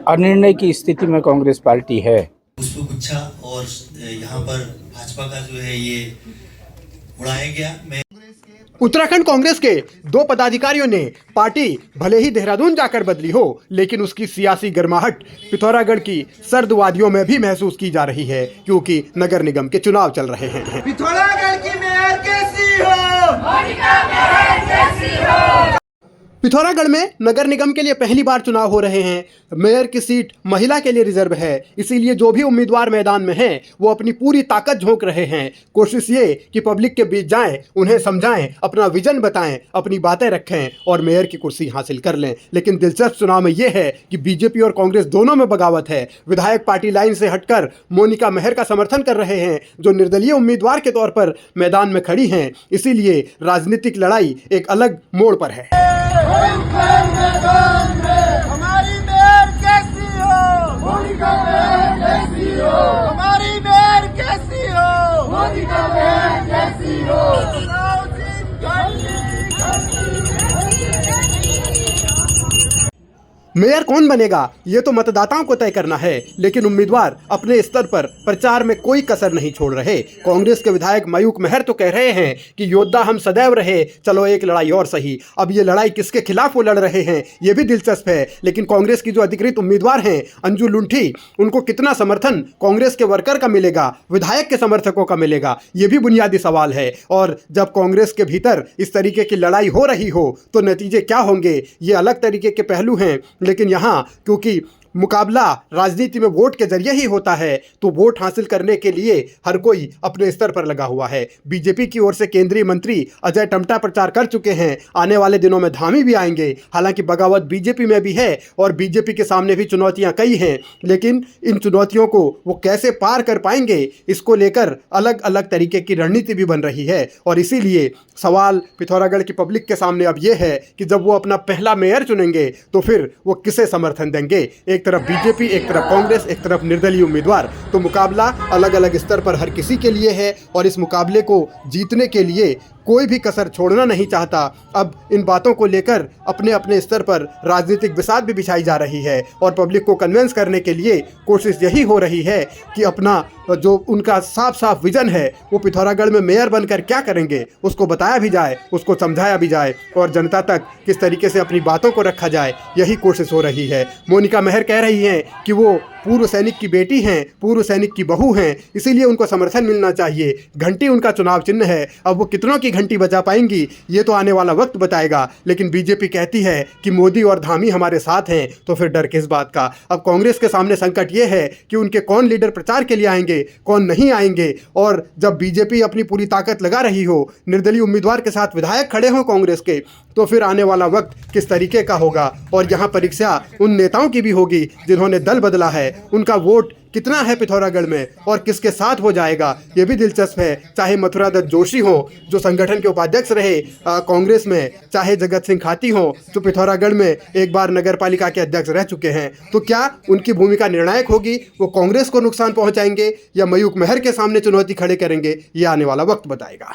अनिर्णय की स्थिति में कांग्रेस पार्टी है। पुष्पगुच्छा और यहाँ पर भाजपा का जो है ये उड़ाया गया। मैं उत्तराखंड कांग्रेस के 2 पदाधिकारियों ने पार्टी भले ही देहरादून जाकर बदली हो, लेकिन उसकी सियासी गर्माहट पिथौरागढ़ की सर्द वादियों में भी महसूस की जा रही है, क्योंकि नगर निगम के चुनाव चल रहे हैं। पिथौरागढ़ की मेयर कैसी हो? मोनिका मेयर कैसी हो? पिथौरागढ़ में नगर निगम के लिए पहली बार चुनाव हो रहे हैं। मेयर की सीट महिला के लिए रिजर्व है, इसीलिए जो भी उम्मीदवार मैदान में हैं वो अपनी पूरी ताकत झोंक रहे हैं। कोशिश ये कि पब्लिक के बीच जाएं, उन्हें समझाएं, अपना विजन बताएं, अपनी बातें रखें और मेयर की कुर्सी हासिल कर लें। लेकिन दिलचस्प चुनाव में ये है कि बीजेपी और कांग्रेस दोनों में बगावत है। विधायक पार्टी लाइन से हटकर मोनिका मेहर का समर्थन कर रहे हैं, जो निर्दलीय उम्मीदवार के तौर पर मैदान में खड़ी हैं। इसीलिए राजनीतिक लड़ाई एक अलग मोड़ पर है। हमारी मेयर कैसी हो? मोनिका मेयर कैसी हो? हमारी मेयर कैसी हो? मोनिका मेयर कैसी हो? मेयर कौन बनेगा ये तो मतदाताओं को तय करना है, लेकिन उम्मीदवार अपने स्तर पर प्रचार में कोई कसर नहीं छोड़ रहे। कांग्रेस के विधायक मयूक मेहर तो कह रहे हैं कि योद्धा हम सदैव रहे, चलो एक लड़ाई और सही। अब ये लड़ाई किसके खिलाफ वो लड़ रहे हैं ये भी दिलचस्प है। लेकिन कांग्रेस की जो अधिकृत उम्मीदवार हैं अंजू लुंठी, उनको कितना समर्थन कांग्रेस के वर्कर का मिलेगा, विधायक के समर्थकों का मिलेगा, ये भी बुनियादी सवाल है। और जब कांग्रेस के भीतर इस तरीके की लड़ाई हो रही हो तो नतीजे क्या होंगे, ये अलग तरीके के पहलू हैं। लेकिन यहाँ क्योंकि मुकाबला राजनीति में वोट के जरिए ही होता है, तो वोट हासिल करने के लिए हर कोई अपने स्तर पर लगा हुआ है। बीजेपी की ओर से केंद्रीय मंत्री अजय टम्टा प्रचार कर चुके हैं, आने वाले दिनों में धामी भी आएंगे। हालांकि बगावत बीजेपी में भी है और बीजेपी के सामने भी चुनौतियां कई हैं, लेकिन इन चुनौतियों को वो कैसे पार कर पाएंगे, इसको लेकर अलग अलग तरीके की रणनीति भी बन रही है। और इसीलिए सवाल पिथौरागढ़ की पब्लिक के सामने अब ये है कि जब वो अपना पहला मेयर चुनेंगे तो फिर वो किसे समर्थन देंगे। एक तरफ बीजेपी, एक तरफ कांग्रेस, एक तरफ निर्दलीय उम्मीदवार। तो मुकाबला अलग अलग स्तर पर हर किसी के लिए है और इस मुकाबले को जीतने के लिए कोई भी कसर छोड़ना नहीं चाहता। अब इन बातों को लेकर अपने अपने स्तर पर राजनीतिक बिसात भी बिछाई जा रही है और पब्लिक को कन्विंस करने के लिए कोशिश यही हो रही है कि अपना जो उनका साफ साफ विजन है वो पिथौरागढ़ में मेयर बनकर क्या करेंगे उसको बताया भी जाए, उसको समझाया भी जाए और जनता तक किस तरीके से अपनी बातों को रखा जाए, यही कोशिश हो रही है। मोनिका मेहर कह रही हैं कि वो पूर्व सैनिक की बेटी हैं, पूर्व सैनिक की बहू हैं, इसीलिए उनको समर्थन मिलना चाहिए। घंटी उनका चुनाव चिन्ह है। अब वो कितनों की घंटी बजा पाएंगी ये तो आने वाला वक्त बताएगा। लेकिन बीजेपी कहती है कि मोदी और धामी हमारे साथ हैं, तो फिर डर किस बात का। अब कांग्रेस के सामने संकट ये है कि उनके कौन लीडर प्रचार के लिए आएंगे, कौन नहीं आएंगे। और जब बीजेपी अपनी पूरी ताकत लगा रही हो, निर्दलीय उम्मीदवार के साथ विधायक खड़े हों कांग्रेस के, तो फिर आने वाला वक्त किस तरीके का होगा। और यहाँ परीक्षा उन नेताओं की भी होगी जिन्होंने दल बदला है, उनका वोट कितना है पिथौरागढ़ में और किसके साथ हो जाएगा ये भी दिलचस्प है। चाहे मथुरा दत्त जोशी हो जो संगठन के उपाध्यक्ष रहे कांग्रेस में, चाहे जगत सिंह खाती हो जो पिथौरागढ़ में एक बार नगर पालिका के अध्यक्ष रह चुके हैं, तो क्या उनकी भूमिका निर्णायक होगी? वो कांग्रेस को नुकसान पहुंचाएंगे या मयूक मेहर के सामने चुनौती खड़े करेंगे, ये आने वाला वक्त बताएगा।